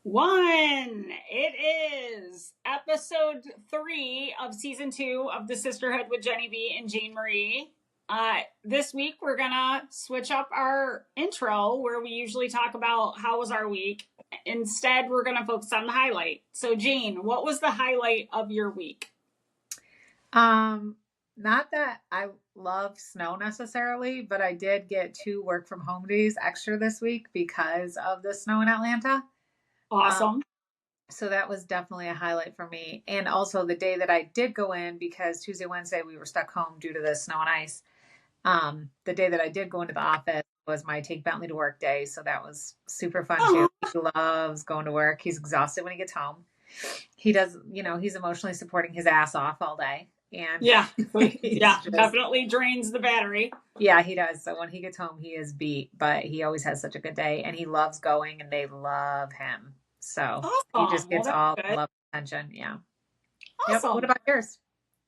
One. It is episode 3 of season 2 of the Sisterhood with JennyB and Jayne Marie. This week we're gonna switch up our intro where we usually talk about how was our week. Instead, we're gonna focus on the highlight. So, Jayne, what was the highlight of your week? Not that I love snow necessarily, but I did get 2 work from home days extra this week because of the snow in Atlanta. Awesome. So that was definitely a highlight for me. And also the day that I did go in, because Tuesday, Wednesday we were stuck home due to the snow and ice. The day that I did go into the office was my take Bentley to work day. So that was super fun too. He loves going to work. He's exhausted when he gets home. He does, he's emotionally supporting his ass off all day. And yeah, definitely drains the battery. Yeah, he does. So when he gets home, he is beat, but he always has such a good day and he loves going and they love him. So he just gets all the love and attention. Yeah. Awesome. Yep. What about yours?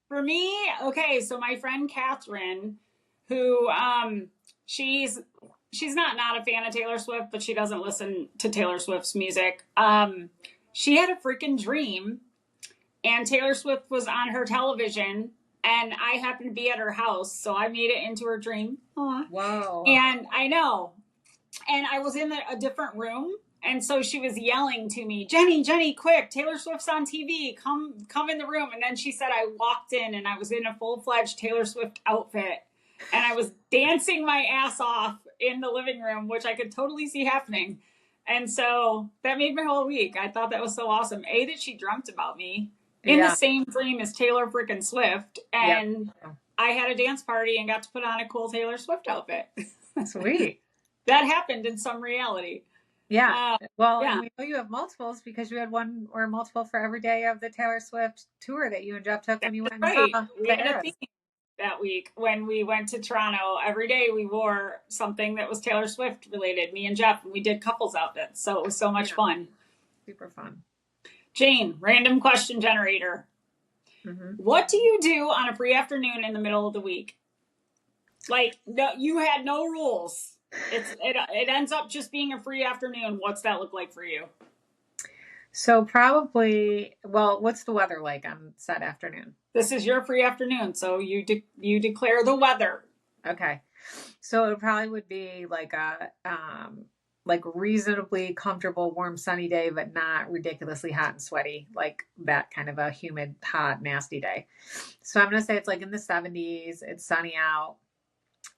For me, okay, so my friend Catherine, who she's not a fan of Taylor Swift, but she doesn't listen to Taylor Swift's music. She had a freaking dream, and Taylor Swift was on her television, and I happened to be at her house, so I made it into her dream. Aww. Wow. And I know. And I was in a different room, and so she was yelling to me, Jenny, quick, Taylor Swift's on TV. Come in the room. And then she said I walked in, and I was in a full-fledged Taylor Swift outfit, and I was dancing my ass off in the living room, which I could totally see happening. And so that made my whole week. I thought that was so awesome. A, that she dreamt about me in the same dream as Taylor freaking Swift. And I had a dance party and got to put on a cool Taylor Swift outfit. Sweet. That happened in some reality. Yeah. And we know you have multiples because you had one or multiple for every day of the Taylor Swift tour that you and Jeff took when you went and saw we had a theme that week when we went to Toronto. Every day we wore something that was Taylor Swift related, me and Jeff, and we did couples outfits. So it was so much fun. Super fun. Jayne, random question generator. Mm-hmm. What do you do on a free afternoon in the middle of the week? Like, no, you had no rules. It ends up just being a free afternoon. What's that look like for you? So probably, what's the weather like on said afternoon? This is your free afternoon, so you declare the weather. Okay. So it probably would be like a reasonably comfortable, warm, sunny day, but not ridiculously hot and sweaty, like that kind of a humid, hot, nasty day. So I'm going to say it's like in the 70s. It's sunny out.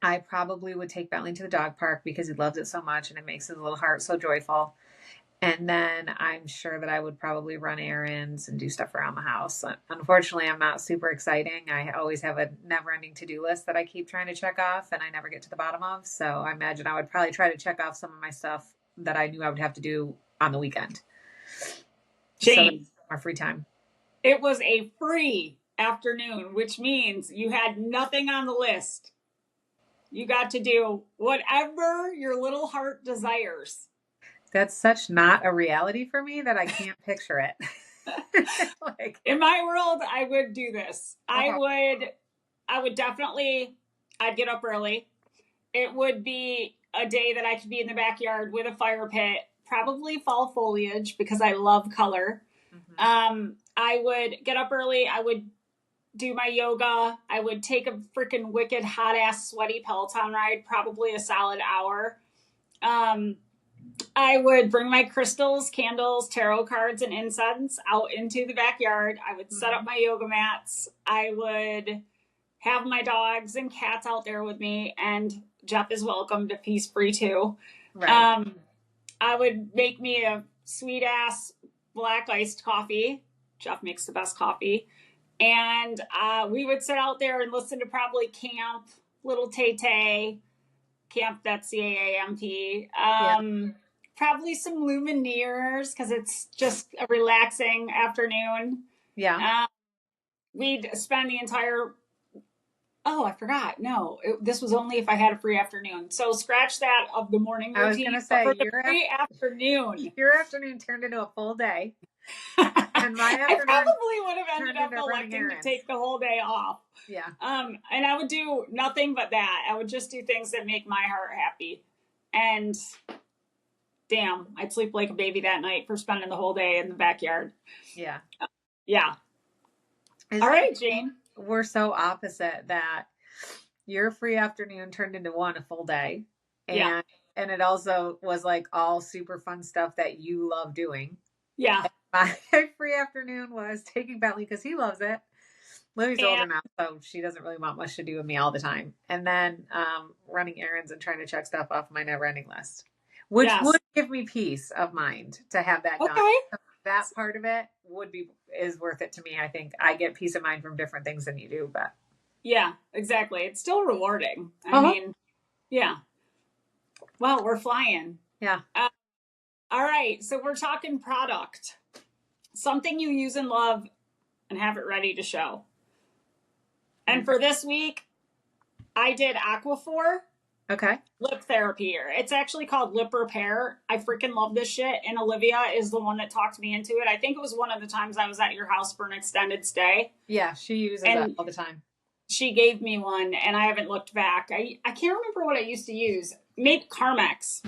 I probably would take Bentley to the dog park because he loves it so much and it makes his little heart so joyful. And then I'm sure that I would probably run errands and do stuff around the house. Unfortunately, I'm not super exciting. I always have a never-ending to-do list that I keep trying to check off and I never get to the bottom of. So I imagine I would probably try to check off some of my stuff that I knew I would have to do on the weekend. Jayne, so our free time. It was a free afternoon, which means you had nothing on the list. You got to do whatever your little heart desires. That's such not a reality for me that I can't picture it. In my world, I would do this. I would definitely, I'd get up early. It would be a day that I could be in the backyard with a fire pit, probably fall foliage because I love color. Mm-hmm. I would get up early. I would do my yoga. I would take a freaking wicked hot ass sweaty Peloton ride, probably a solid hour. I would bring my crystals, candles, tarot cards, and incense out into the backyard. I would set up my yoga mats. I would have my dogs and cats out there with me, and Jeff is welcome if he's free too. Right. I would make me a sweet ass black iced coffee. Jeff makes the best coffee. And we would sit out there and listen to probably Camp, Little Tay-Tay, Camp, that's C-A-A-M-P. Probably some Lumineers because it's just a relaxing afternoon. Yeah. We'd spend the entire... Oh, I forgot. No, this was only if I had a free afternoon. So scratch that of the morning routine. I was going to say, for the free afternoon. Your afternoon turned into a full day. And my afternoon I probably would have ended up electing to take the whole day off. Yeah. And I would do nothing but that. I would just do things that make my heart happy. And damn, I'd sleep like a baby that night for spending the whole day in the backyard. Yeah. Yeah. Isn't All it right, funny? Jane. We're so opposite that your free afternoon turned into one a full day. Yeah. And it also was like all super fun stuff that you love doing. Yeah. My free afternoon was taking Bentley because he loves it. Lily's And older now, so she doesn't really want much to do with me all the time. And then running errands and trying to check stuff off my never-ending list, which yes. would give me peace of mind to have that done. Okay. That part of it is worth it to me. I think I get peace of mind from different things than you do, but Yeah, exactly. It's still rewarding. I Uh-huh. mean, yeah. Well, we're flying. yeah. All right. So we're talking product. Something you use and love and have it ready to show. And for this week, I did Aquaphor Okay. lip therapy here. It's actually called Lip Repair. I freaking love this shit. And Olivia is the one that talked me into it. I think it was one of the times I was at your house for an extended stay. Yeah, she uses And it all the time. she gave me one and I haven't looked back. I can't remember what I used to use. Maybe Carmex,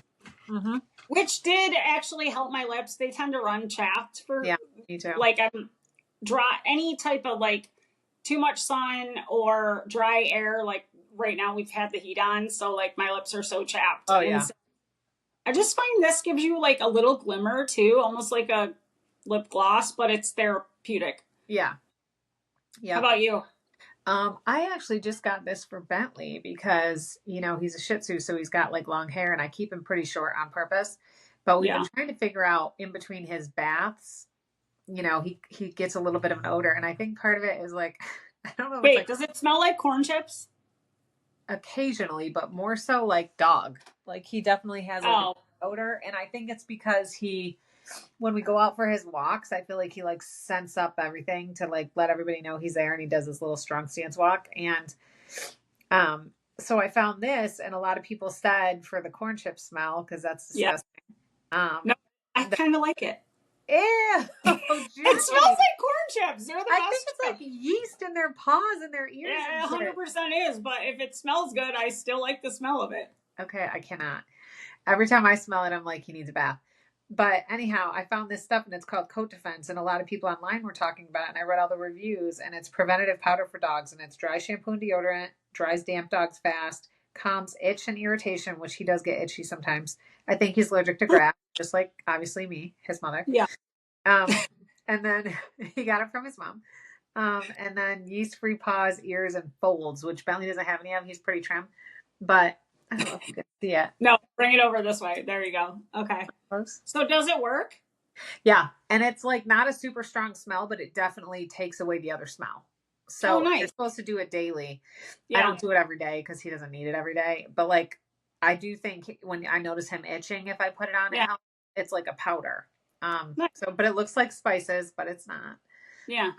Mm-hmm. which did actually help my lips. They tend to run chapped for Yeah, me too. like I'm dry, any type of like too much sun or dry air. Like right now we've had the heat on, so like my lips are so chapped. Oh, And yeah. so I just find this gives you like a little glimmer too, almost like a lip gloss, but it's therapeutic. Yeah. How Yeah. about you? I actually just got this for Bentley because, he's a Shih Tzu, so he's got like long hair and I keep him pretty short on purpose. But we've Yeah. been trying to figure out in between his baths, he gets a little bit of an odor. And I think part of it is like, I don't know. Wait, does it smell like corn chips? Occasionally, but more so like dog. Like he definitely has like an odor. And I think it's because when we go out for his walks, I feel like he like scents up everything to like let everybody know he's there, and he does this little strong stance walk. And so I found this, and a lot of people said for the corn chip smell, because that's disgusting. No, I kind of like it. Ew, it smells like corn chips. They're the best. I think it's like yeast in their paws and their ears. Yeah, 100% is. But if it smells good, I still like the smell of it. Okay, I cannot. Every time I smell it, I'm like, he needs a bath. But anyhow, I found this stuff and it's called Coat Defense, and a lot of people online were talking about it, and I read all the reviews, and it's preventative powder for dogs, and it's dry shampoo and deodorant, dries damp dogs fast, calms itch and irritation, which he does get itchy sometimes. I think he's allergic to grass, just like obviously me, his mother. Yeah. And then he got it from his mom. And then yeast-free paws, ears, and folds, which Bentley doesn't have any of. He's pretty trim, but I don't know if you can see it. No, bring it over this way. There you go. Okay. Close. So does it work? Yeah. And it's like not a super strong smell, but it definitely takes away the other smell. So nice. You're supposed to do it daily. Yeah. I don't do it every day because he doesn't need it every day. But like, I do think when I notice him itching, if I put it on, it's like a powder. Nice. But it looks like spices, but it's not. Yeah.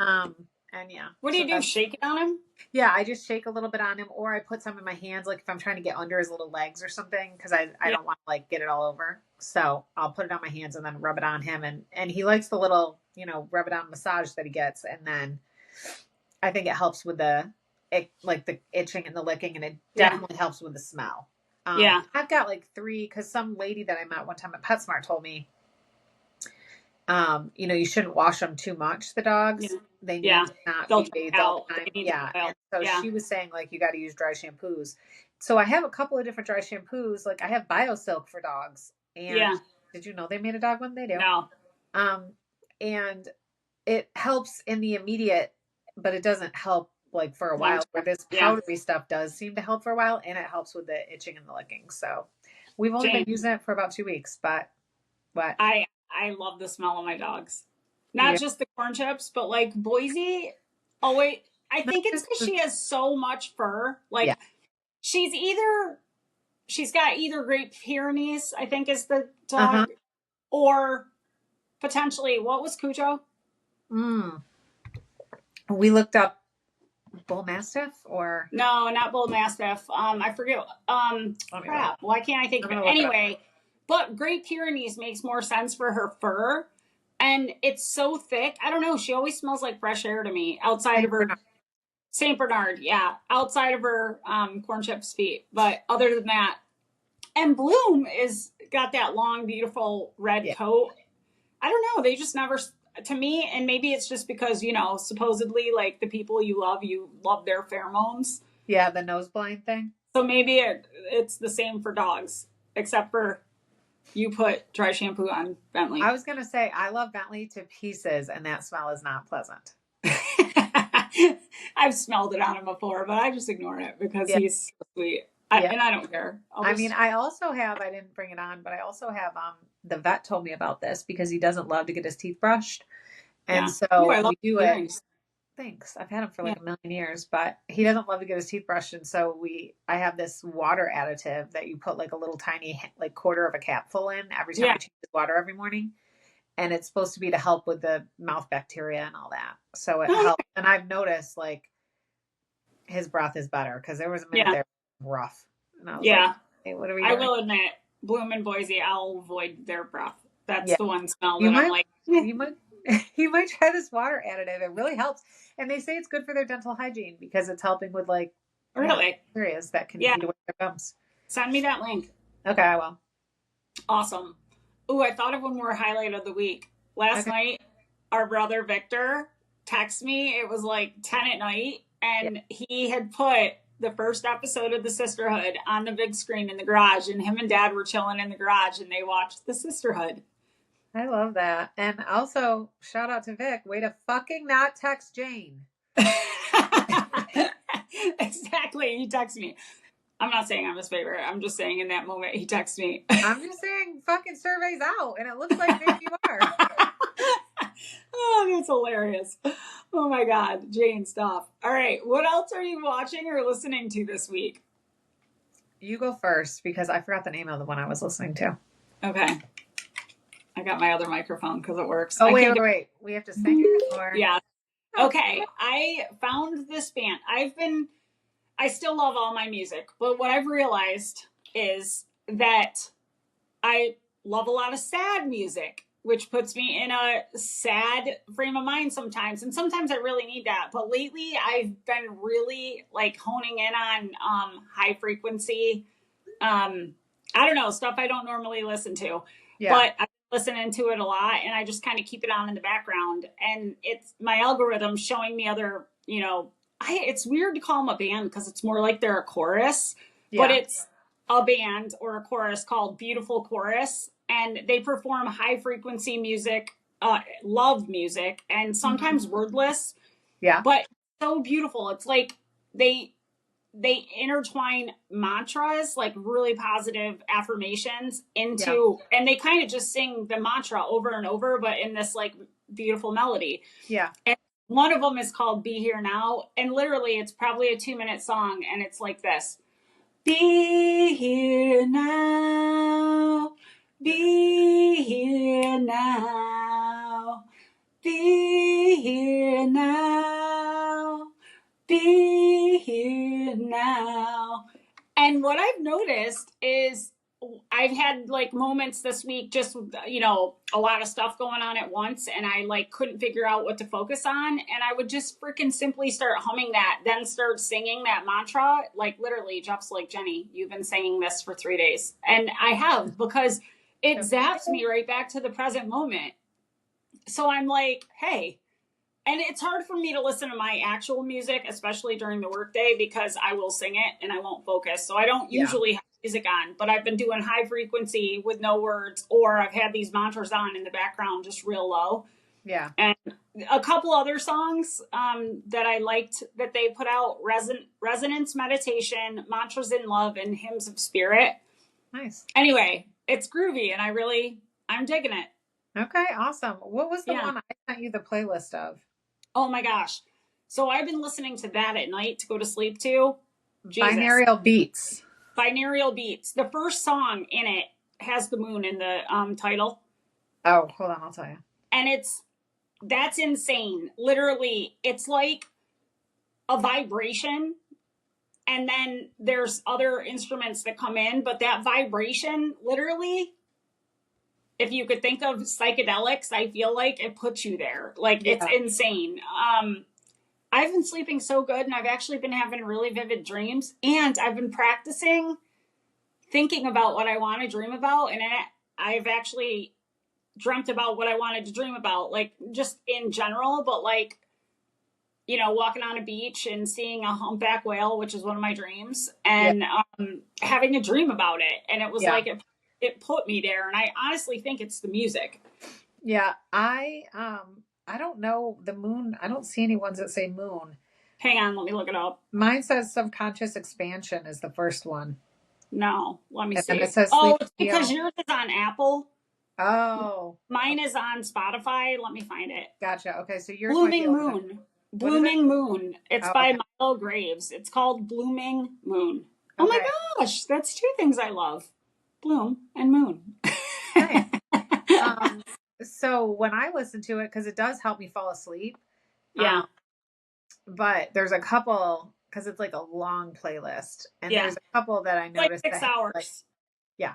And yeah. What do you do? Shake it on him? Yeah, I just shake a little bit on him, or I put some in my hands, like if I'm trying to get under his little legs or something, because I don't want to like get it all over. So I'll put it on my hands and then rub it on him, and he likes the little, rub it on massage that he gets, and then I think it helps with the itching and the licking, and it definitely helps with the smell. I've got like 3, because some lady that I met one time at PetSmart told me, you shouldn't wash them too much, the dogs. Yeah. They need to not be bathed all the time. Yeah. And so she was saying, like, you got to use dry shampoos. So I have a couple of different dry shampoos. Like, I have BioSilk for dogs. And did you know they made a dog one? They do. No. And it helps in the immediate, but it doesn't help like for a while. Where this powdery stuff does seem to help for a while, and it helps with the itching and the licking. So we've only been using it for about 2 weeks, but what? I love the smell of my dogs. Not just the corn chips, but like Boise. Oh wait, I think it's because she has so much fur. Like she's got either Great Pyrenees, I think is the dog, or potentially what was Cujo? We looked up Bull Mastiff or no, not Bull Mastiff. I forget. Crap. Why can't I think of it? Anyway. But Great Pyrenees makes more sense for her fur. And it's so thick. I don't know. She always smells like fresh air to me outside of her. St. Bernard. Yeah. Outside of her corn chips feet. But other than that. And Bloom got that long, beautiful red Yeah. coat. I don't know. They just never, to me, and maybe it's just because, supposedly like the people you love their pheromones. Yeah, the nose blind thing. So maybe it's the same for dogs, except for you put dry shampoo on Bentley. I was going to say, I love Bentley to pieces, and that smell is not pleasant. I've smelled it on him before, but I just ignore it because he's so sweet. And I don't care. I mean, I also have, I didn't bring it on, but I also have, the vet told me about this because he doesn't love to get his teeth brushed. And so we do it. Thanks. I've had him for like a million years, but he doesn't love to get his teeth brushed. And so I have this water additive that you put like a little tiny, like quarter of a capful in every time I change his water every morning. And it's supposed to be to help with the mouth bacteria and all that. So it helps. And I've noticed like his breath is better because there was a minute there rough. And I was like, hey, what are we doing? I will admit, Bloom and Boise, I'll avoid their breath. That's the one smell that I'm like, you might try this water additive. It really helps. And they say it's good for their dental hygiene because it's helping with like areas that can eat away their gums. Send me that link. Okay, I will. Awesome. Ooh, I thought of one more highlight of the week. Last night, our brother Victor texted me. It was like 10 at night, and he had put the first episode of the Sisterhood on the big screen in the garage, and him and Dad were chilling in the garage, and they watched the Sisterhood. I love that. And also, shout out to Vic. Way to fucking not text Jane. Exactly. He texted me. I'm not saying I'm his favorite. I'm just saying in that moment he texted me. I'm just saying fucking survey's out, and it looks like maybe you are. Oh, that's hilarious. Oh my God. Jane, stop. All right. What else are you watching or listening to this week? You go first because I forgot the name of the one I was listening to. Okay. I got my other microphone because it works. Oh, wait. We have to sing it? Or... Yeah. Okay. I found this band. I still love all my music, but what I've realized is that I love a lot of sad music, which puts me in a sad frame of mind sometimes. And sometimes I really need that. But lately I've been really like honing in on high frequency. I don't know, stuff I don't normally listen to, but I'm listening to it a lot and I just kind of keep it on in the background. And it's my algorithm showing me other, it's weird to call them a band because it's more like they're a chorus, but it's a band or a chorus called Beautiful Chorus. And they perform high frequency music, love music, and sometimes wordless. Yeah. But so beautiful. It's like they intertwine mantras, like really positive affirmations into, and they kind of just sing the mantra over and over, but in this like beautiful melody. Yeah. And one of them is called Be Here Now. And literally it's probably a 2-minute song. And it's like this. Be here now. Be here now. Be here now. Be here now. And what I've noticed is I've had like moments this week, just, a lot of stuff going on at once. And I like couldn't figure out what to focus on. And I would just freaking simply start humming that, then start singing that mantra. Like literally Jeff's like, Jenny, you've been saying this for 3 days. And I have, because it zaps me right back to the present moment. So I'm like, hey, and it's hard for me to listen to my actual music, especially during the workday, because I will sing it and I won't focus. So I don't usually have music on, but I've been doing high frequency with no words, or I've had these mantras on in the background, just real low. Yeah. And a couple other songs that I liked that they put out, Resonance Meditation, Mantras in Love, and Hymns of Spirit. Nice. Anyway, it's groovy and I'm digging it. Okay, awesome. What was the one I sent you the playlist of? Oh my gosh. So I've been listening to that at night to go to sleep to. Jesus. Binaural Beats. Binaural Beats. The first song in it has the moon in the title. Oh, hold on, I'll tell you. And that's insane. Literally, it's like a vibration. And then there's other instruments that come in, but that vibration, literally, if you could think of psychedelics, I feel like it puts you there. Like, it's insane. I've been sleeping so good, and I've actually been having really vivid dreams. And I've been practicing thinking about what I want to dream about, and I've actually dreamt about what I wanted to dream about, like just in general, but like, you know, walking on a beach and seeing a humpback whale, which is one of my dreams, Yeah. and having a dream about it. And it was Yeah. like, it put me there. And I honestly think it's the music. Yeah. I don't know the moon. I don't see any ones that say moon. Hang on, let me look it up. Mine says subconscious expansion is the first one. No, let me And see. then it says Oh, sleep it's because yours is on Apple. Oh. Mine is on Spotify. Let me find it. Gotcha. Okay, so yours might be Blooming a little Moon. What is it? Blooming Moon. It's Oh, by okay. Milo Graves. It's called Blooming Moon. Oh my Okay. gosh, that's two things I love. Bloom and moon. Nice. So when I listen to it, because it does help me fall asleep. Yeah. But there's a couple, because it's like a long playlist, and Yeah. there's a couple that I Like noticed 6 that have, hours. like, yeah,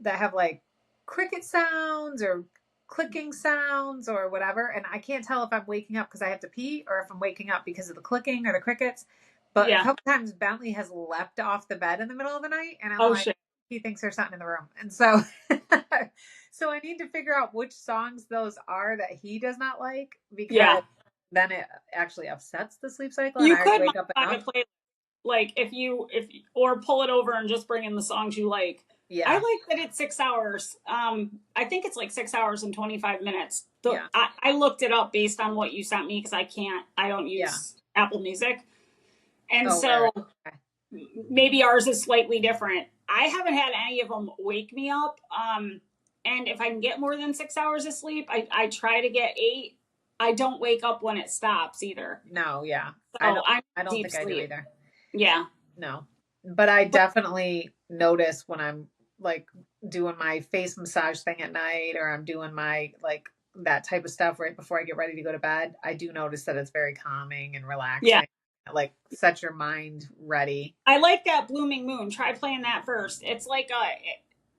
that have like cricket sounds or clicking sounds or whatever, and I can't tell if I'm waking up because I have to pee or if I'm waking up because of the clicking or the crickets. But a Yeah. couple times Bentley has leapt off the bed in the middle of the night, and I'm Oh like, shit. he thinks there's something in the room, and so so I need to figure out which songs those are that he does not like, because Yeah. then it actually upsets the sleep cycle, and You I already could wake up modify enough. the playlist, like if or pull it over and just bring in the songs you like. Yeah. I like that it's 6 hours. I think it's like 6 hours and 25 minutes. Yeah. I looked it up based on what you sent me because I don't use Apple Music. And so okay. maybe ours is slightly different. I haven't had any of them wake me up. And if I can get more than 6 hours of sleep, I try to get 8. I don't wake up when it stops either. No, yeah. So I don't deep think I do sleep. either. Yeah. No. But I definitely notice when I'm like doing my face massage thing at night, or I'm doing my like that type of stuff right before I get ready to go to bed. I do notice that it's very calming and relaxing. Yeah. Like set your mind ready. I like that Blooming Moon. Try playing that first. It's like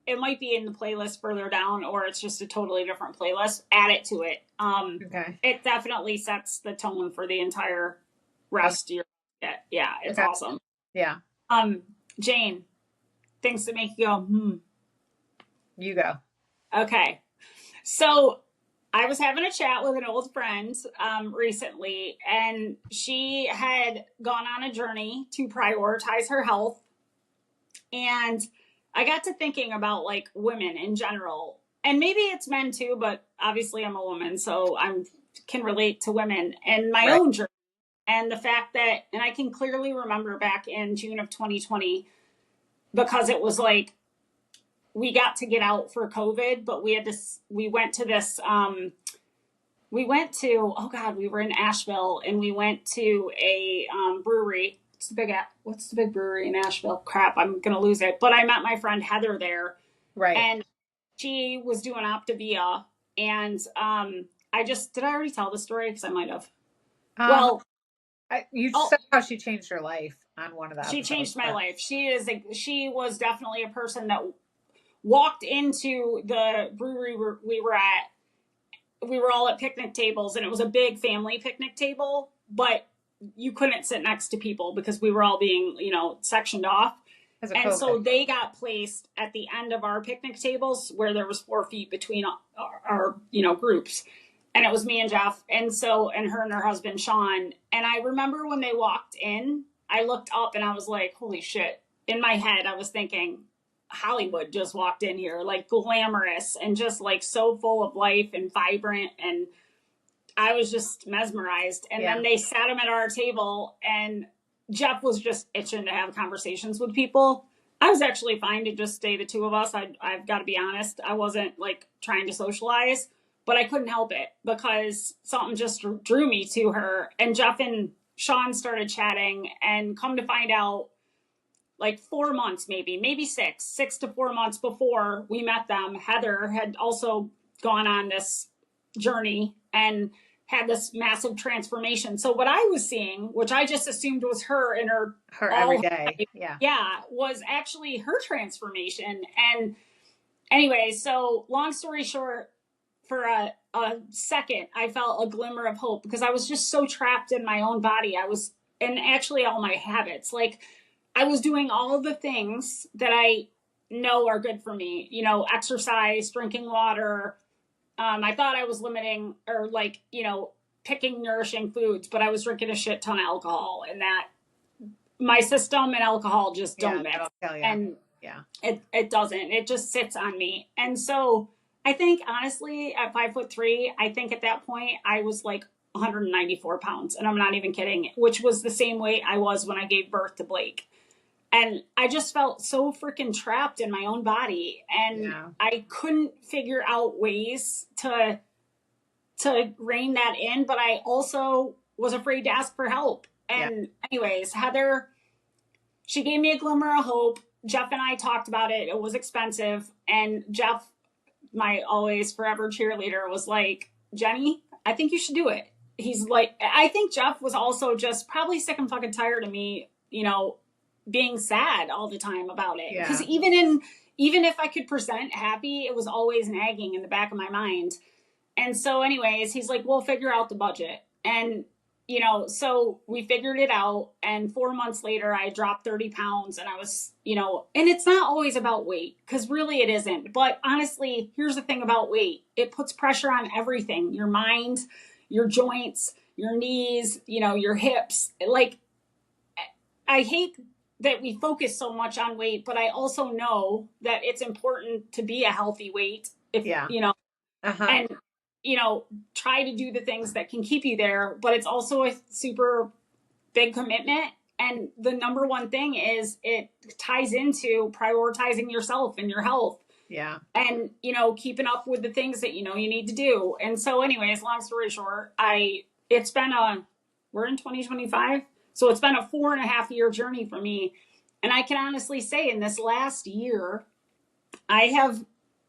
it might be in the playlist further down, or it's just a totally different playlist. Add it to it. Okay. It definitely sets the tone for the entire rest of your yeah, it's awesome. Yeah. Jane, things that make you go, You go. Okay. So I was having a chat with an old friend recently, and she had gone on a journey to prioritize her health. And I got to thinking about like women in general, and maybe it's men too, but obviously I'm a woman, so I can relate to women and my own journey. And the fact that, and I can clearly remember back in June of 2020, because it was like, we got to get out for COVID, but we went to, we were in Asheville, and we went to a brewery. What's the big brewery in Asheville? Crap, I'm going to lose it. But I met my friend Heather there. Right. And she was doing Optavia. And did I already tell the story? Because I might have. You said how she changed her life on one of the She episodes, changed my life. She was definitely a person that walked into the brewery we were at. We were all at picnic tables, and it was a big family picnic table, but you couldn't sit next to people because we were all being, sectioned off. And so they got placed at the end of our picnic tables where there was 4 feet between our groups. And it was me and Jeff, and her and her husband, Sean. And I remember when they walked in, I looked up and I was like, holy shit. In my head, I was thinking, Hollywood just walked in here, like glamorous and just like so full of life and vibrant. And I was just mesmerized. And then they sat him at our table, and Jeff was just itching to have conversations with people. I was actually fine to just stay the two of us. I've got to be honest. I wasn't like trying to socialize, but I couldn't help it because something just drew me to her. And Jeff and Sean started chatting, and come to find out, like 4 months, maybe 6 to 4 months before we met them, Heather had also gone on this journey and had this massive transformation. So what I was seeing, which I just assumed was her in her every day, was actually her transformation. And anyway, so long story short, for a second, I felt a glimmer of hope because I was just so trapped in my own body. And actually all my habits, like I was doing all of the things that I know are good for me. Exercise, drinking water. I thought I was limiting or like, picking nourishing foods, but I was drinking a shit ton of alcohol, and that my system and alcohol just don't mix. And yeah, it doesn't. It just sits on me. And so I think honestly, at 5'3", I think at that point I was like 194 pounds, and I'm not even kidding, which was the same weight I was when I gave birth to Blake. And I just felt so freaking trapped in my own body, and I couldn't figure out ways to rein that in, but I also was afraid to ask for help. And anyways, Heather, she gave me a glimmer of hope. Jeff and I talked about it. It was expensive. And Jeff, my always forever cheerleader, was like, Jenny, I think you should do it. He's like, I think Jeff was also just probably sick and fucking tired of me, being sad all the time about it. Because even if I could present happy, it was always nagging in the back of my mind. And so anyways, he's like, we'll figure out the budget. And, so we figured it out. And 4 months later, I dropped 30 pounds, and I was, and it's not always about weight, because really it isn't. But honestly, here's the thing about weight. It puts pressure on everything: your mind, your joints, your knees, your hips. Like, I hate that we focus so much on weight, but I also know that it's important to be a healthy weight. If, and, try to do the things that can keep you there, but it's also a super big commitment. And the number one thing is it ties into prioritizing yourself and your health. Yeah. And, keeping up with the things that, you need to do. And so anyways, long story short, we're in 2025. So it's been a 4.5 year journey for me. And I can honestly say in this last year, I have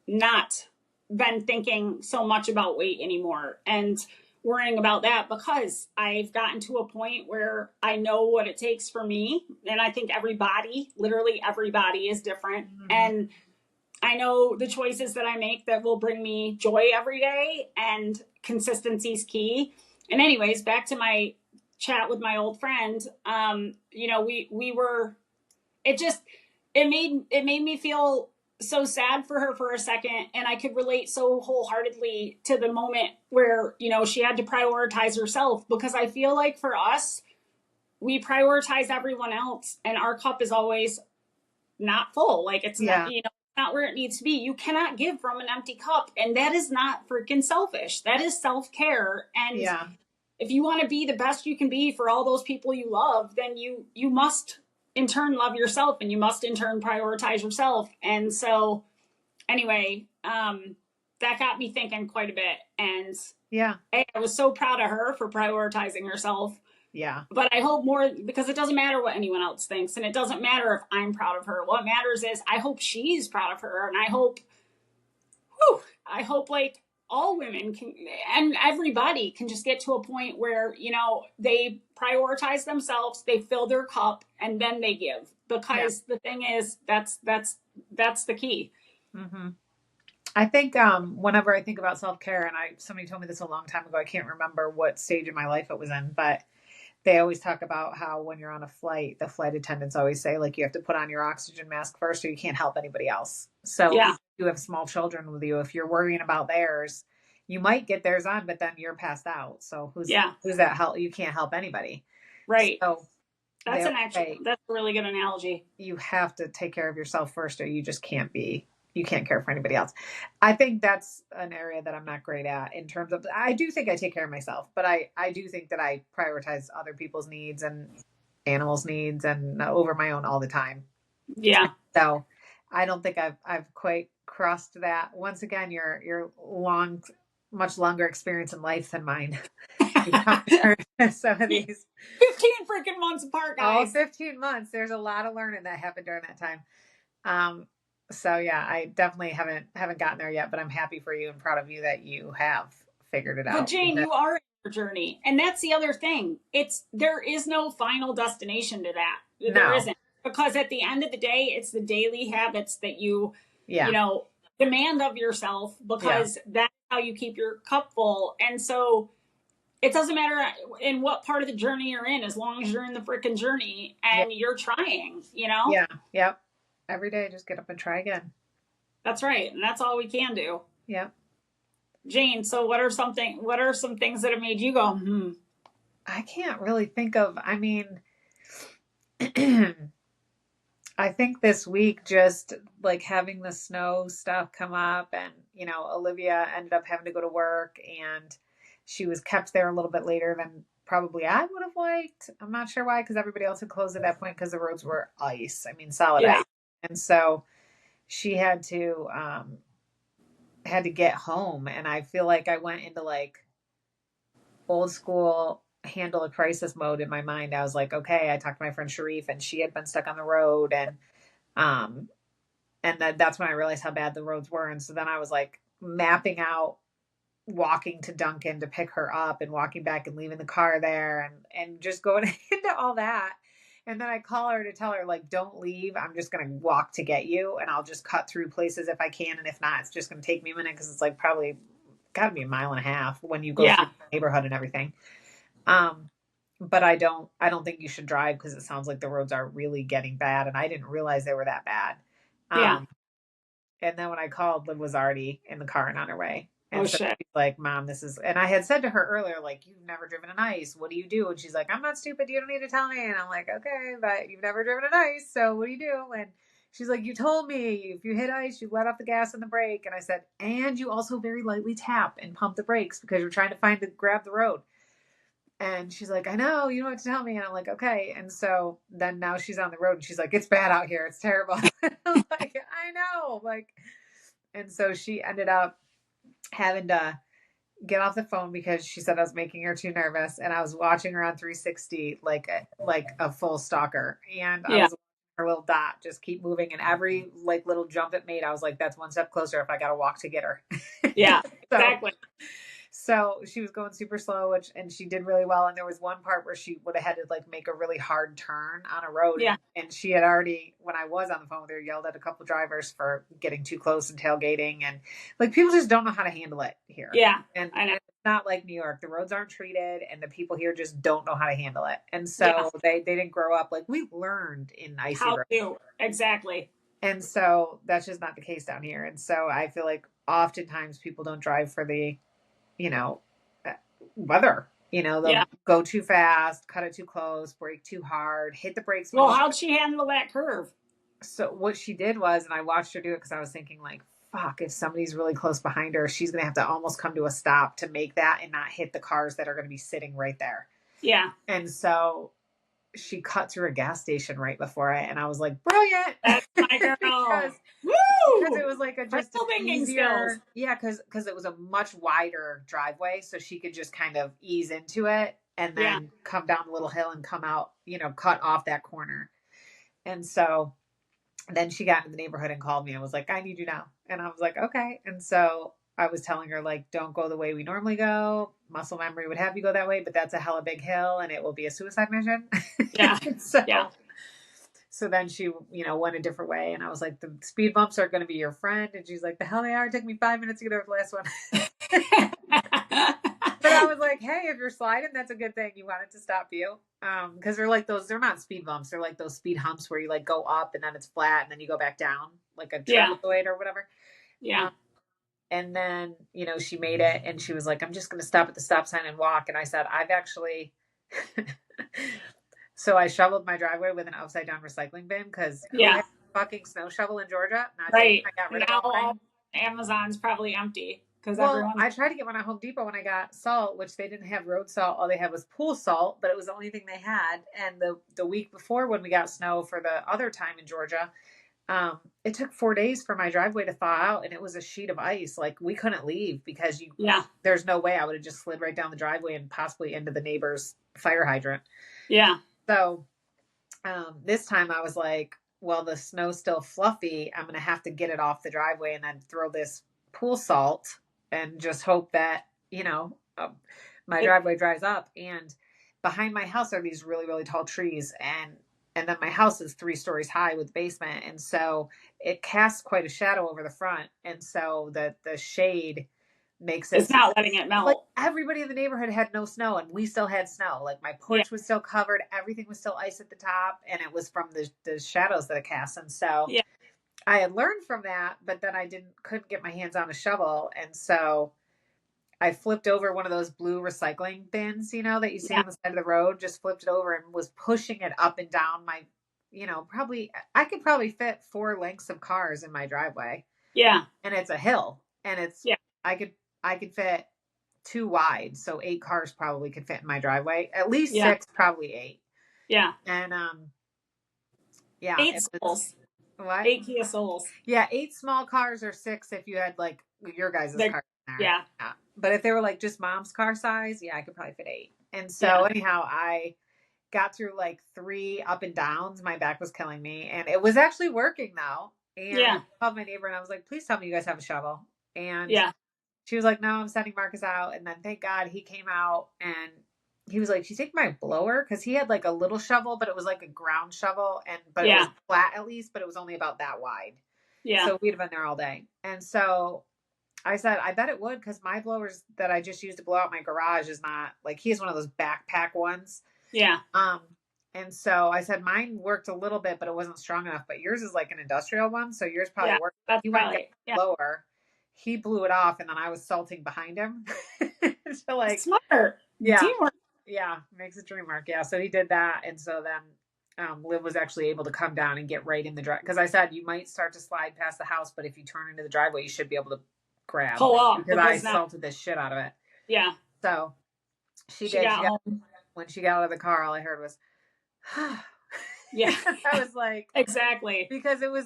not been thinking so much about weight anymore and worrying about that, because I've gotten to a point where I know what it takes for me. And I think literally everybody is different. Mm-hmm. And I know the choices that I make that will bring me joy every day, and consistency is key. And anyways, back to my chat with my old friend, it made me feel so sad for her for a second. And I could relate so wholeheartedly to the moment where, she had to prioritize herself, because I feel like for us, we prioritize everyone else, and our cup is always not full. Like, it's not where it needs to be. You cannot give from an empty cup. And that is not freaking selfish. That is self-care. And if you want to be the best you can be for all those people you love, then you must in turn love yourself, and you must in turn prioritize yourself. And so anyway, that got me thinking quite a bit. And I was so proud of her for prioritizing herself. Yeah. But I hope more, because it doesn't matter what anyone else thinks, and it doesn't matter if I'm proud of her. What matters is I hope she's proud of her, and I hope like all women can, and everybody can just get to a point where, they prioritize themselves, they fill their cup, and then they give. Because the thing is, that's the key. Mm-hmm. I think whenever I think about self-care, and somebody told me this a long time ago, I can't remember what stage of my life it was in, but they always talk about how when you're on a flight, the flight attendants always say, like, you have to put on your oxygen mask first, or you can't help anybody else. So if you have small children with you, if you're worrying about theirs, you might get theirs on, but then you're passed out. So who's that help? You can't help anybody. Right. So that's a really good analogy. You have to take care of yourself first, or you just can't care for anybody else. I think that's an area that I'm not great at in terms of, I do think I take care of myself, but I do think that I prioritize other people's needs and animals' needs and over my own all the time. Yeah. So I don't think I've quite crossed that. Once again, you're much longer experience in life than mine. Some of these 15 freaking months apart, guys. 15 months. There's a lot of learning that happened during that time. So yeah, I definitely haven't gotten there yet, but I'm happy for you and proud of you that you have figured it out. But Jane, you are in your journey. And that's the other thing. There is no final destination to that. There isn't. Because at the end of the day, it's the daily habits that you demand of yourself, because that's how you keep your cup full. And so it doesn't matter in what part of the journey you're in, as long as you're in the freaking journey and you're trying, Yeah. Yep. Every day, just get up and try again. That's right. And that's all we can do. Yep. Jane, so what are some things that have made you go, I can't really think of, I mean, I think this week just like having the snow stuff come up and, Olivia ended up having to go to work and she was kept there a little bit later than probably I would have liked. I'm not sure why, because everybody else had closed at that point because the roads were ice. I mean, solid Yeah. ice. And so she had to get home, and I feel like I went into like old school handle a crisis mode in my mind. I was like, okay, I talked to my friend Sharif and she had been stuck on the road um and that's when I realized how bad the roads were. And so then I was like mapping out walking to Duncan to pick her up and walking back and leaving the car there and just going into all that. And then I call her to tell her, like, don't leave. I'm just going to walk to get you. And I'll just cut through places if I can. And if not, it's just going to take me a minute because it's like probably got to be a mile and a half when you go through the neighborhood and everything. But I don't think you should drive because it sounds like the roads are really getting bad. And I didn't realize they were that bad. And then when I called, Liv was already in the car and on her way. And so shit. she's like, Mom, and I had said to her earlier, like, you've never driven an ice. What do you do? And she's like, I'm not stupid. You don't need to tell me. And I'm like, okay, but you've never driven an ice. So what do you do? And she's like, you told me if you hit ice, you let off the gas and the brake. And I said, and you also very lightly tap and pump the brakes because you're trying to grab the road. And she's like, I know, you don't have to tell me. And I'm like, okay. And so then now she's on the road and she's like, it's bad out here. It's terrible. I'm like, I know. Like, and so she ended up having to get off the phone because she said I was making her too nervous. And I was watching her on 360 like a full stalker. And I was her little dot just keep moving. And every like little jump it made, I was like, that's one step closer if I got to walk to get her. Yeah, exactly. So she was going super slow, and she did really well. And there was one part where she would have had to like make a really hard turn on a road. Yeah. And she had already, when I was on the phone with her, yelled at a couple drivers for getting too close and tailgating. And like people just don't know how to handle it here. Yeah. And it's not like New York. The roads aren't treated and the people here just don't know how to handle it. And so they didn't grow up like we learned in icy roads. Exactly. And so that's just not the case down here. And so I feel like oftentimes people don't drive for the weather, they'll go too fast, cut it too close, brake too hard, hit the brakes. Well, how'd she handle that curve? So what she did was, and I watched her do it because I was thinking like, fuck, if somebody's really close behind her, she's going to have to almost come to a stop to make that and not hit the cars that are going to be sitting right there. Yeah. And so she cut through a gas station right before it. And I was like, brilliant. That's my girl. because it was like just easier. Yeah. Cause it was a much wider driveway. So she could just kind of ease into it and then come down the little hill and come out, cut off that corner. And so then she got into the neighborhood and called me and was like, I need you now. And I was like, okay. And so I was telling her, like, don't go the way we normally go. Muscle memory would have you go that way, but that's a hella big hill and it will be a suicide mission. Yeah. So then she, went a different way. And I was like, the speed bumps are going to be your friend. And she's like, the hell they are. It took me 5 minutes to get over the last one. But I was like, hey, if you're sliding, that's a good thing. You want it to stop you. Because they're like they're not speed bumps. They're like those speed humps where you like go up and then it's flat and then you go back down like a trapezoid or whatever. Yeah. And then, she made it and she was like, I'm just going to stop at the stop sign and walk. And I said, I've actually, so I shoveled my driveway with an upside down recycling bin because a fucking snow shovel in Georgia. Right. I got rid of all Amazon's probably empty. I tried to get one at Home Depot when I got salt, which they didn't have road salt. All they had was pool salt, but it was the only thing they had. And the week before when we got snow for the other time in Georgia, it took 4 days for my driveway to thaw out and it was a sheet of ice. Like we couldn't leave because there's no way I would have just slid right down the driveway and possibly into the neighbor's fire hydrant. Yeah. So, this time I was like, well, the snow's still fluffy. I'm going to have to get it off the driveway and then throw this pool salt and just hope that, my driveway dries up. And behind my house are these really, really tall trees. And then my house is 3 stories high with basement. And so it casts quite a shadow over the front. And so the shade makes it's not letting it melt. Like everybody in the neighborhood had no snow and we still had snow. Like my porch was still covered. Everything was still ice at the top. And it was from the shadows that it casts. And so I had learned from that, but then I couldn't get my hands on a shovel. And so I flipped over one of those blue recycling bins, that you see Yeah. on the side of the road, just flipped it over and was pushing it up and down my, I could probably fit 4 lengths of cars in my driveway. Yeah. And it's a hill, and Yeah. I could fit 2 wide. So 8 cars probably could fit in my driveway, at least Yeah. 6, probably 8. Yeah. And, yeah, 8 it was souls. what? 8 Kia Souls. Yeah. 8 small cars or 6 if you had like your guys' The- car in there. yeah. Yeah. But if they were like just mom's car size, yeah, I could probably fit 8. And so Yeah. anyhow, I got through like 3 up and downs. My back was killing me, and it was actually working though. And Yeah. I called my neighbor and I was like, please tell me you guys have a shovel. And Yeah. she was like, no, I'm sending Marcus out. And then thank God he came out, and he was like, she's taking my blower, because he had like a little shovel, but it was like a ground shovel, but it was flat at least, but it was only about that wide. Yeah. So we'd have been there all day. And so I said, I bet it would, because my blowers that I just used to blow out my garage is not like, he has one of those backpack ones. Yeah. And so I said, mine worked a little bit, but it wasn't strong enough. But yours is like an industrial one, so yours probably worked. That's He went and probably, got the blower. He blew it off, and then I was salting behind him. So like, smart. yeah, Teamwork. yeah, makes a dream work. Yeah, so he did that, and so then Liv was actually able to come down and get right in the drive, because I said you might start to slide past the house, but if you turn into the driveway, you should be able to grab. Pull up, because I salted the shit out of it. Yeah. So she did. When she got out of the car, all I heard was, yeah. I was like, exactly, because it was,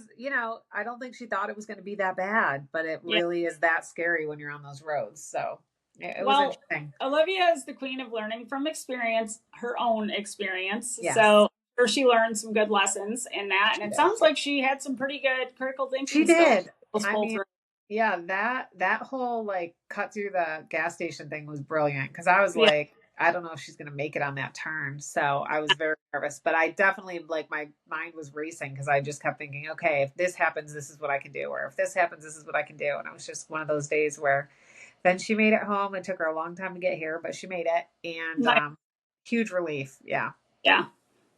I don't think she thought it was going to be that bad, but it really is that scary when you're on those roads. So it was interesting. Olivia is the queen of learning from experience, her own experience. Yes. So sure, she learned some good lessons in that, and it sounds like she had some pretty good critical thinking. She did. I mean, yeah, that whole like cut through the gas station thing was brilliant, because I was like, I don't know if she's going to make it on that turn. So I was very nervous, but I definitely, like, my mind was racing, because I just kept thinking, okay, if this happens, this is what I can do. Or if this happens, this is what I can do. And it was just one of those days where then she made it home. It took her a long time to get here, but she made it. And huge relief. Yeah. Yeah.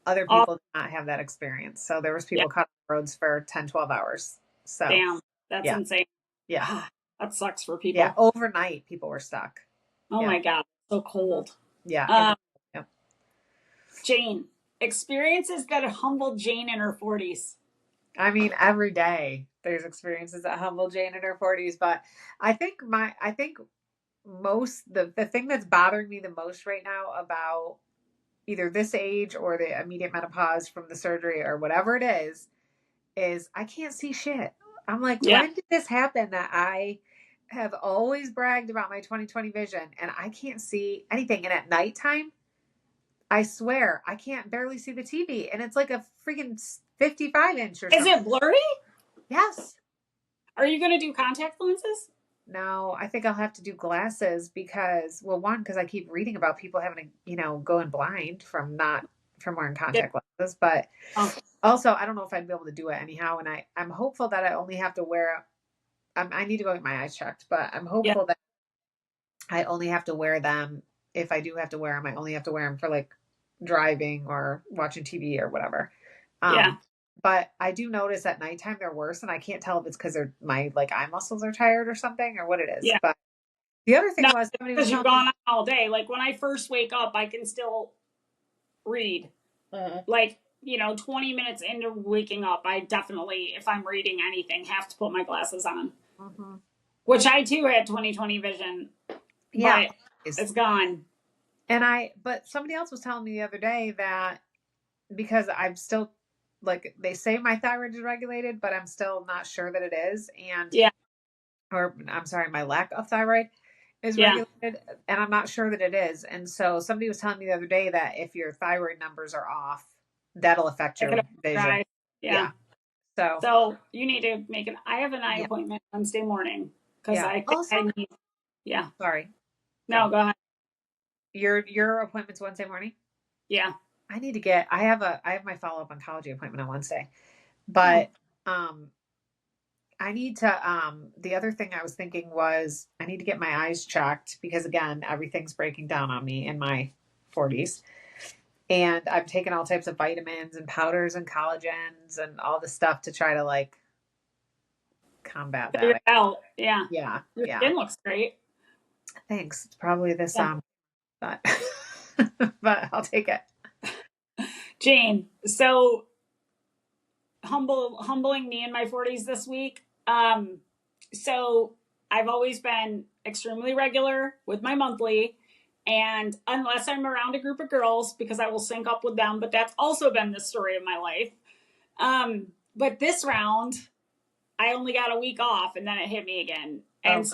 Other people did not have that experience. So there was people caught on the roads for 10, 12 hours. So damn, that's insane. Yeah. That sucks for people. Yeah. Overnight, people were stuck. Oh my God. So cold. Yeah. Jayne, experiences that have Jayne in her 40s. I mean, every day there's experiences that humble Jayne in her 40s, but I think the thing that's bothering me the most right now about either this age or the immediate menopause from the surgery or whatever it is I can't see shit. I'm like, when did this happen that I have always bragged about my 20/20 vision and I can't see anything? And at nighttime, I swear, I can't barely see the TV, and it's like a freaking 55-inch or something. Is it blurry? Yes. Are you going to do contact lenses? No, I think I'll have to do glasses because I keep reading about people having to, going blind from wearing contact lenses. But also, I don't know if I'd be able to do it anyhow. And I'm hopeful that I only have to wear, I need to go get my eyes checked, but I'm hopeful that I only have to wear them. If I do have to wear them, I only have to wear them for like driving or watching TV or whatever. But I do notice at nighttime they're worse, and I can't tell if it's because my like eye muscles are tired or something or what it is. Yeah. But the other thing was because you've gone on all day. Like when I first wake up, I can still read. Like 20 minutes into waking up, I definitely, if I'm reading anything, have to put my glasses on. Which I too had 20/20 vision. Yeah, but it's gone. But somebody else was telling me the other day that because I'm still, like, they say my thyroid is regulated, but I'm still not sure that it is. And or I'm sorry, my lack of thyroid is regulated, and I'm not sure that it is. And so somebody was telling me the other day that if your thyroid numbers are off, that'll affect your vision. Yeah. So you need to I have an eye appointment Wednesday morning because I need. Yeah. Sorry. No, go ahead. Your appointment's Wednesday morning? Yeah. I need to get, I have my follow-up oncology appointment on Wednesday, but, I need to, the other thing I was thinking was I need to get my eyes checked because again, everything's breaking down on me in my 40s, and I've taken all types of vitamins and powders and collagens and all the stuff to try to like combat Figure that. it out. Yeah. Yeah. Your Yeah. skin looks great. Thanks. It's probably this, Yeah. but, but I'll take it. Jane, so humbling me in my 40s this week. So I've always been extremely regular with my monthly, and unless I'm around a group of girls, because I will sync up with them, but that's also been the story of my life. But this round, I only got a week off, and then it hit me again. And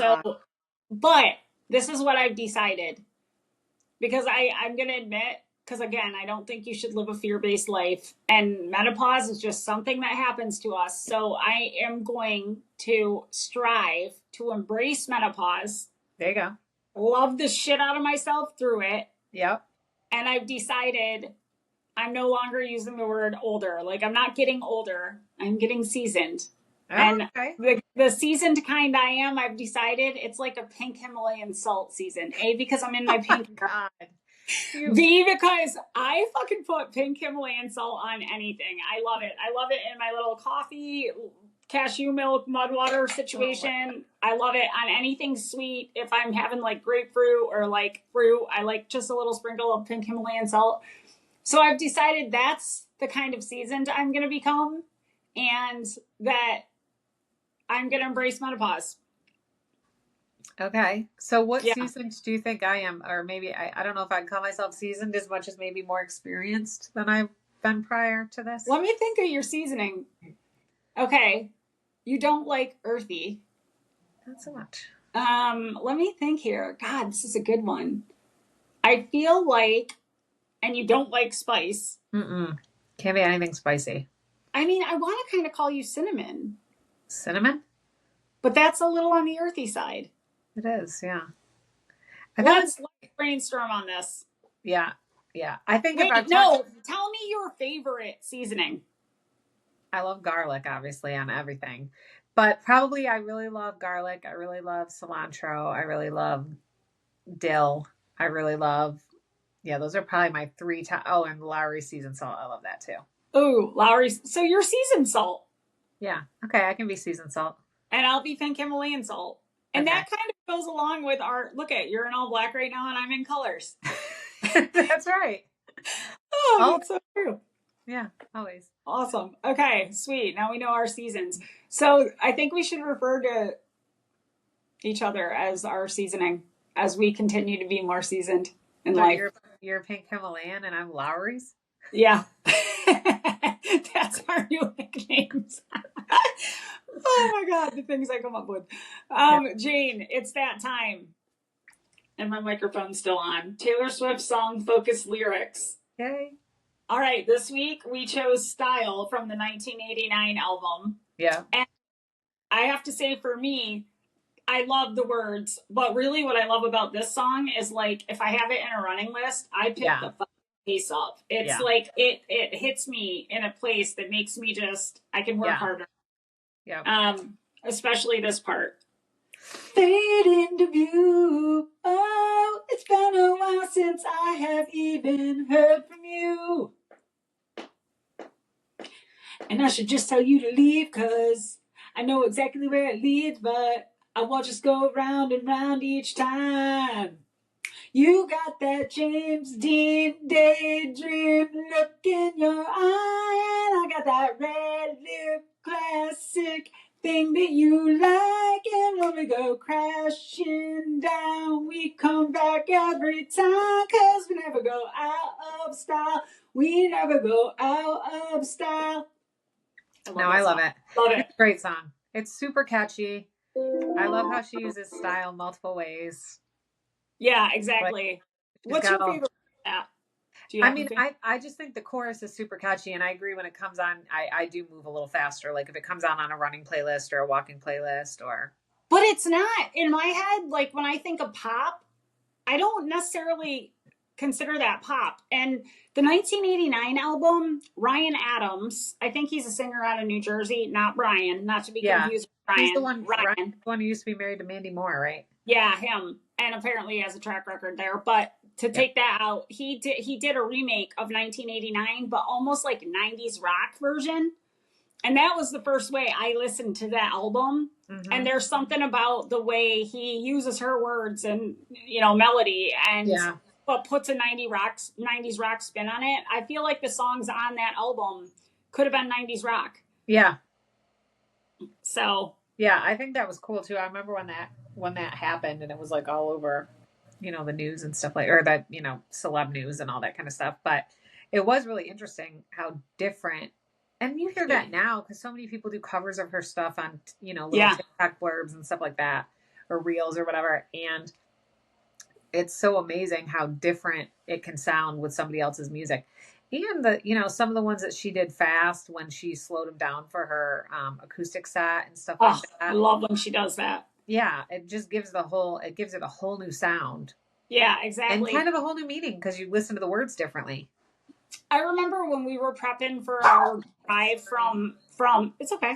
but this is what I've decided, because I'm going to admit, because again, I don't think you should live a fear-based life, and menopause is just something that happens to us. So I am going to strive to embrace menopause. There you go. Love the shit out of myself through it. Yep. And I've decided I'm no longer using the word older. Like, I'm not getting older. I'm getting seasoned. Oh, and okay. the seasoned kind I am, I've decided it's like a pink Himalayan salt season. A, because I'm in my pink. God. B, because I fucking put pink Himalayan salt on anything. I love it. I love it in my little coffee, cashew milk, mud water situation. I love it on anything sweet. If I'm having like grapefruit or like fruit, I like just a little sprinkle of pink Himalayan salt. So I've decided that's the kind of seasoned I'm going to become, and that I'm going to embrace menopause. Okay. So what seasoned do you think I am? Or maybe, I don't know if I'd call myself seasoned as much as maybe more experienced than I've been prior to this. Let me think of your seasoning. Okay. You don't like earthy. Not so much. Let me think here. God, this is a good one. I feel like, and you don't like spice. Can't be anything spicy. I mean, I want to kind of call you cinnamon. Cinnamon? But that's a little on the earthy side. It is, yeah. Let's brainstorm on this. Yeah, yeah. I think tell me your favorite seasoning. I love garlic, obviously, on everything. But probably I really love garlic. I really love cilantro. I really love dill. I really love, those are probably my three top. Oh, and Lowry seasoned salt. I love that too. Oh, Lowry. So you're seasoned salt. Yeah. Okay, I can be seasoned salt. And I'll be pink Himalayan salt. And that kind of goes along with you're in all black right now and I'm in colors. That's right. Oh, that's so true. Yeah, always. Awesome. Okay, sweet. Now we know our seasons. So I think we should refer to each other as our seasoning as we continue to be more seasoned in life. You're pink Himalayan and I'm Lowry's? Yeah. That's our new nicknames. Oh my God, the things I come up with. Jane, it's that time. And my microphone's still on. Taylor Swift song focused lyrics. Yay. All right, this week we chose Style from the 1989 album. Yeah. And I have to say, for me, I love the words, but really what I love about this song is, like, if I have it in a running list, I pick the pace up. It's like it hits me in a place that makes me I can work harder. Yeah. Especially this part. Fade into view. Oh, it's been a while since I have even heard from you. And I should just tell you to leave, 'cause I know exactly where it leads, but I won't just go round and round each time. You got that James Dean daydream look in your eye, and I got that red lip classic thing that you like. And when we go crashing down, we come back every time, 'cause we never go out of style. We never go out of style. I love it. Love it. It's a great song. It's super catchy. I love how she uses style multiple ways. Yeah, exactly. What's your favorite? I just think the chorus is super catchy, and I agree when it comes on, I do move a little faster. Like if it comes on a running playlist or a walking playlist But it's not in my head. Like when I think of pop, I don't necessarily consider that pop. And the 1989 album, Ryan Adams, I think he's a singer out of New Jersey, not Brian, not to be confused with Brian. He's the one who used to be married to Mandy Moore, right? Yeah, him. And apparently he has a track record there. But to take that out, he did a remake of 1989, but almost like 90s rock version. And that was the first way I listened to that album. And there's something about the way he uses her words and, melody and but puts a 90s rock spin on it. I feel like the songs on that album could have been 90s rock. Yeah. So. Yeah, I think that was cool too. I remember when that happened and it was like all over, the news and stuff or that, celeb news and all that kind of stuff. But it was really interesting how different. And you hear that now because so many people do covers of her stuff on, little TikTok blurbs and stuff like that, or reels or whatever. And it's so amazing how different it can sound with somebody else's music. And some of the ones that she did fast when she slowed them down for her acoustic set and stuff like that. I love when she does that. Yeah, it just gives it a whole new sound. Yeah, exactly. And kind of a whole new meaning because you listen to the words differently. I remember when we were prepping for our drive from it's okay.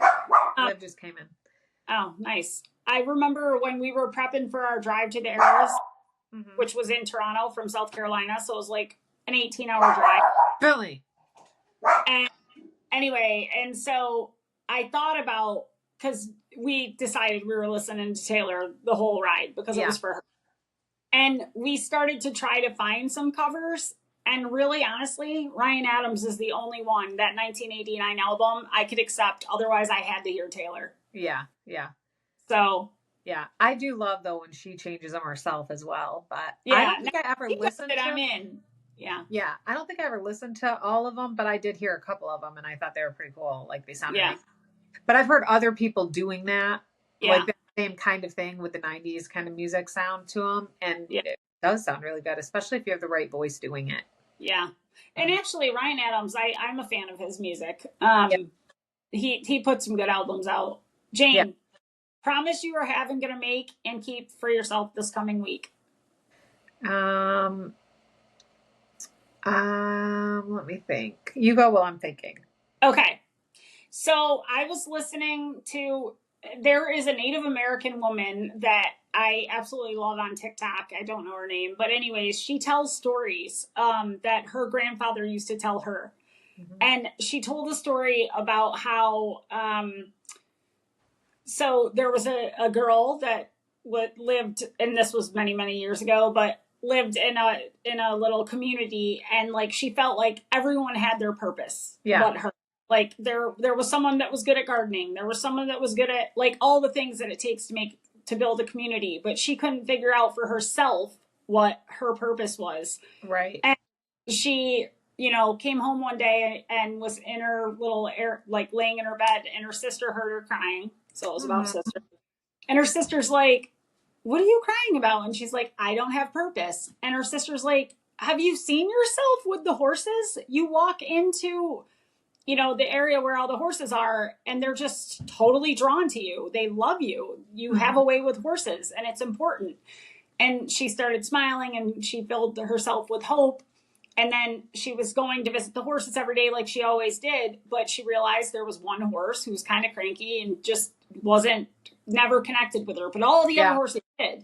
Liv just came in. Oh, nice. I remember when we were prepping for our drive to the Eras, which was in Toronto from South Carolina. So it was like an 18-hour drive. Really? And anyway, and so I thought about, because we decided we were listening to Taylor the whole ride because it was for her. And we started to try to find some covers. And really, honestly, Ryan Adams is the only one, that 1989 album, I could accept. Otherwise, I had to hear Taylor. Yeah, yeah. So. Yeah, I do love, though, when she changes them herself as well. But yeah, I don't think I ever listened to I'm in. Yeah. Yeah, I don't think I ever listened to all of them, but I did hear a couple of them, and I thought they were pretty cool. Like, they sounded nice. But I've heard other people doing that. Like, the same kind of thing with the 90s kind of music sound to them. And it does sound really good, especially if you have the right voice doing it. Yeah. And actually, Ryan Adams, I'm a fan of his music. He put some good albums out. Jane, promise you are going to make and keep for yourself this coming week. Let me think. You go while I'm thinking. Okay. So I was listening to, there is a Native American woman that I absolutely love on TikTok. I don't know her name, but anyways, she tells stories that her grandfather used to tell her. And she told a story about how, so there was a girl that lived, and this was many, many years ago, but lived in a little community, and like she felt like everyone had their purpose but her. Like there was someone that was good at gardening, there was someone that was good at like all the things that it takes to build a community, but she couldn't figure out for herself what her purpose was. Right. And she came home one day and was in her little like laying in her bed, and her sister heard her crying. So it was about sister, and her sister's like, "What are you crying about?" And she's like, "I don't have purpose." And her sister's like, "Have you seen yourself with the horses? You walk into, the area where all the horses are, and they're just totally drawn to you. They love you. You have a way with horses, and it's important." And she started smiling, and she filled herself with hope. And then she was going to visit the horses every day like she always did, but she realized there was one horse who was kind of cranky and just never connected with her, but all the other horses did.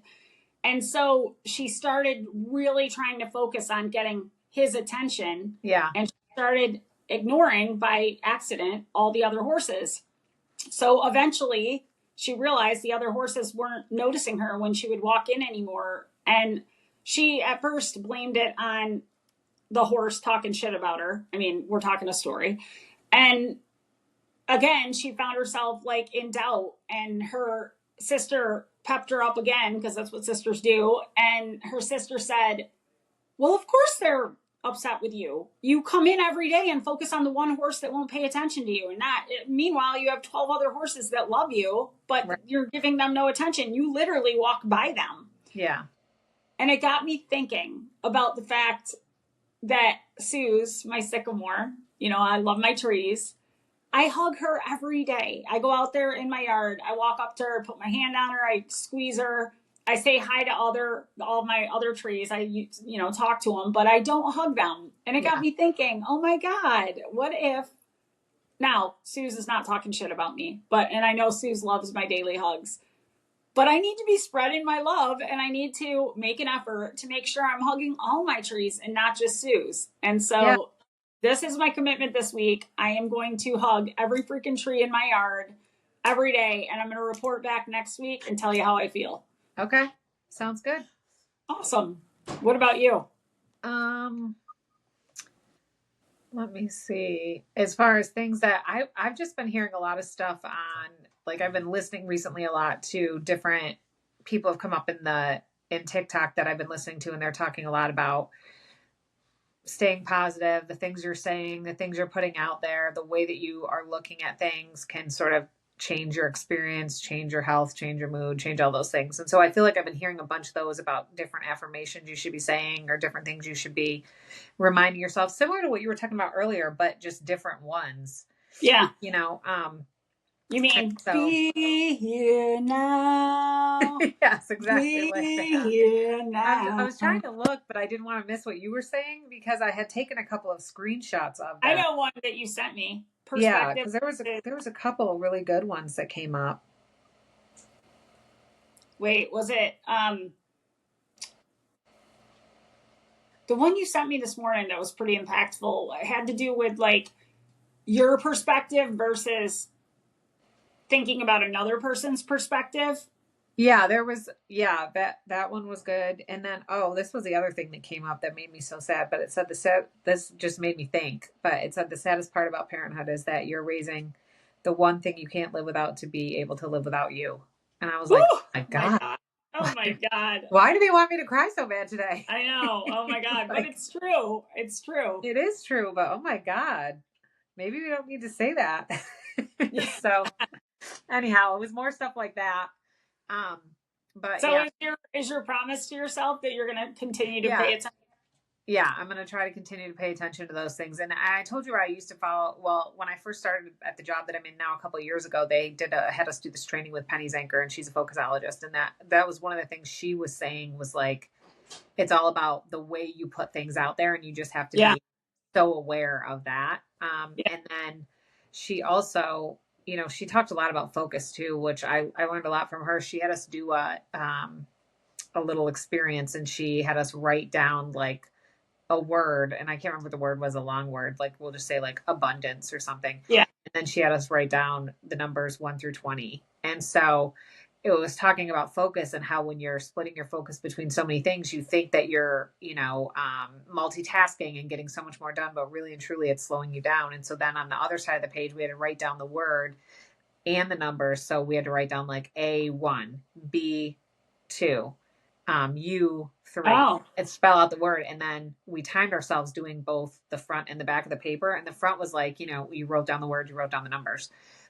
And so she started really trying to focus on getting his attention. Yeah. And she started ignoring by accident all the other horses. So eventually she realized the other horses weren't noticing her when she would walk in anymore. And she at first blamed it on the horse talking shit about her. I mean, we're talking a story. And again, she found herself like in doubt, and her sister pepped her up again, because that's what sisters do. And her sister said, "Well, of course they're upset with you. You come in every day and focus on the one horse that won't pay attention to you. And meanwhile, you have 12 other horses that love you, but you're giving them no attention. You literally walk by them." Yeah. And it got me thinking about the fact that Suze, my sycamore, I love my trees. I hug her every day. I go out there in my yard. I walk up to her, put my hand on her. I squeeze her. I say hi to all my other trees. I, talk to them, but I don't hug them. And it got me thinking, oh my God, what if, now Suze is not talking shit about me, and I know Suze loves my daily hugs, but I need to be spreading my love, and I need to make an effort to make sure I'm hugging all my trees and not just Suze. And so this is my commitment this week. I am going to hug every freaking tree in my yard. every day, and I'm going to report back next week and tell you how I feel. Okay. Sounds good. Awesome. What about you? Let me see. As far as things that I've just been hearing a lot of stuff on, like I've been listening recently a lot to different people have come up in TikTok that I've been listening to, and they're talking a lot about staying positive, the things you're saying, the things you're putting out there, the way that you are looking at things can sort of change your experience, change your health, change your mood, change all those things. And so I feel like I've been hearing a bunch of those about different affirmations you should be saying or different things you should be reminding yourself, similar to what you were talking about earlier, but just different ones. Yeah. You know, You mean so, be here now? yes, exactly. Be Like that. here now. I was trying to look, but I didn't want to miss what you were saying because I had taken a couple of screenshots of them. I know one that you sent me. Yeah, because there was a couple of really good ones that came up. Wait, was it the one you sent me this morning that was pretty impactful? It had to do with like your perspective versus thinking about another person's perspective. Yeah, that one was good. And then this was the other thing that came up that made me so sad, but it said this just made me think, but it said the saddest part about parenthood is that you're raising the one thing you can't live without to be able to live without you. And I was like, oh my God. Oh my God. Why do they want me to cry so bad today? I know. Oh my God. But it's true. It's true. It is true, but oh my God. Maybe we don't need to say that. So anyhow, it was more stuff like that. But so is your promise to yourself that you're going to continue to pay attention? Yeah, I'm going to try to continue to pay attention to those things. And I told you I used to follow, well, when I first started at the job that I'm in now a couple of years ago, they had us do this training with Penny Zanker, and she's a focusologist. And that was one of the things she was saying was like, it's all about the way you put things out there, and you just have to be so aware of that. And then she also, she talked a lot about focus too, which I learned a lot from her. She had us do a little experience, and she had us write down like a word, and I can't remember what the word was, a long word, like we'll just say like abundance or something. Yeah. And then she had us write down the numbers 1 through 20. And so it was talking about focus and how when you're splitting your focus between so many things, you think that you're, multitasking and getting so much more done, but really and truly it's slowing you down. And so then on the other side of the page, we had to write down the word and the numbers. So we had to write down like A1, B2, U3, and spell out the word. And then we timed ourselves doing both the front and the back of the paper. And the front was like, you wrote down the word, you wrote down the numbers.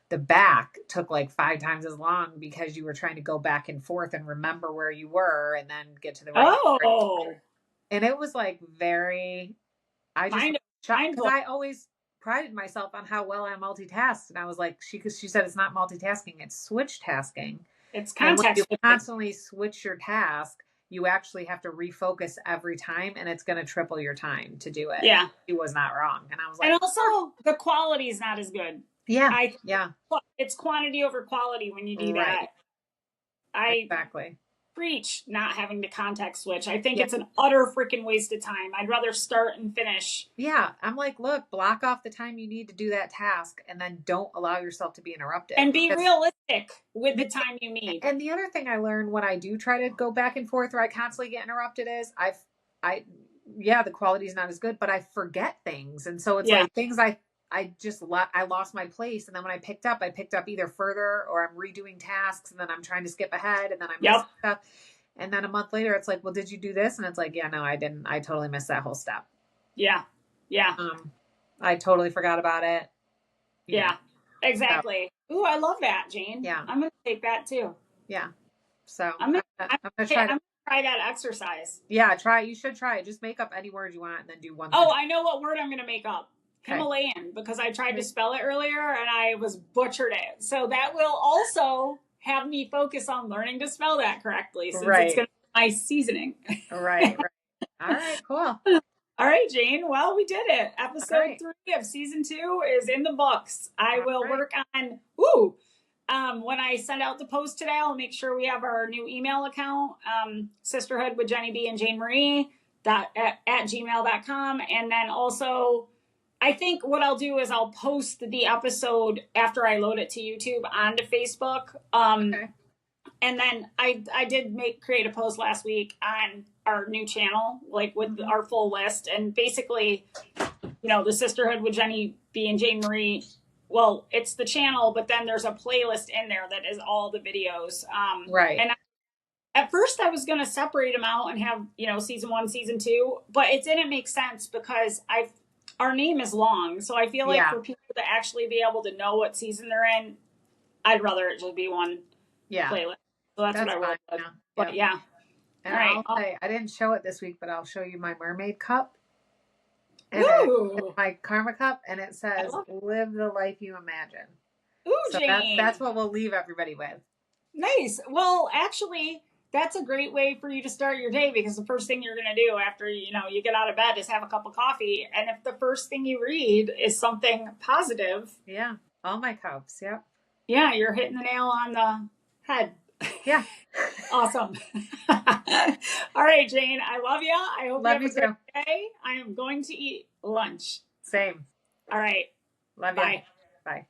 The back took like 5 times as long because you were trying to go back and forth and remember where you were and then get to the right. Word. And it was like because I always prided myself on how well I multitasked. And I was like, she said it's not multitasking, it's switch tasking. It's context. When you constantly switch your task, you actually have to refocus every time, and it's going to triple your time to do it. Yeah. She was not wrong. And I was like, and also the quality is not as good. Yeah. It's quantity over quality when you do that. Exactly. Preach not having to context switch. I think it's an utter freaking waste of time. I'd rather start and finish. Yeah. I'm like, look, block off the time you need to do that task and then don't allow yourself to be interrupted. And be realistic with the time you need. And the other thing I learned when I do try to go back and forth or I constantly get interrupted is the quality is not as good, but I forget things. And so it's like things I lost my place. And then when I picked up either further or I'm redoing tasks and then I'm trying to skip ahead and then I'm missing stuff. And then a month later, it's like, well, did you do this? And it's like, yeah, no, I didn't. I totally missed that whole step. Yeah. Yeah. I totally forgot about it. Yeah, exactly. So, ooh, I love that, Jane. Yeah. I'm going to take that too. Yeah. So I'm going to try that exercise. Yeah, you should try it. Just make up any word you want and then do one. Oh, I know what word I'm going to make up. Okay. Himalayan, because I tried to spell it earlier and I was butchered it. So that will also have me focus on learning to spell that correctly, since it's going to be my seasoning. Right. All right, cool. All right, Jane. Well, we did it. Episode 3 of season 2 is in the books. I will work on, when I send out the post today, I'll make sure we have our new email account, Sisterhood with JennyB and Jayne Marie at gmail.com. And then also I think what I'll do is I'll post the episode after I load it to YouTube onto Facebook. Okay. And then I did create a post last week on our new channel, like with our full list, and basically, the Sisterhood with Jenny B and Jayne Marie. Well, it's the channel, but then there's a playlist in there that is all the videos. Right. And at first I was going to separate them out and have, season 1, season 2, but it didn't make sense because our name is long. So I feel like for people to actually be able to know what season they're in, I'd rather it just be one playlist. So that's what I wrote. Yeah. But yeah. And all right. I'll say, I didn't show it this week, but I'll show you my mermaid cup. And it's my karma cup, and it says, live the life you imagine. Ooh, so Jane. that's what we'll leave everybody with. Nice. Well, actually, that's a great way for you to start your day, because the first thing you're going to do after, you get out of bed is have a cup of coffee. And if the first thing you read is something positive. Yeah. All my cups. Yep. Yeah. You're hitting the nail on the head. Yeah. Awesome. All right, Jane. I love you. I hope love you have a too. great day. I am going to eat lunch. Same. All right. Love Bye. you. Bye.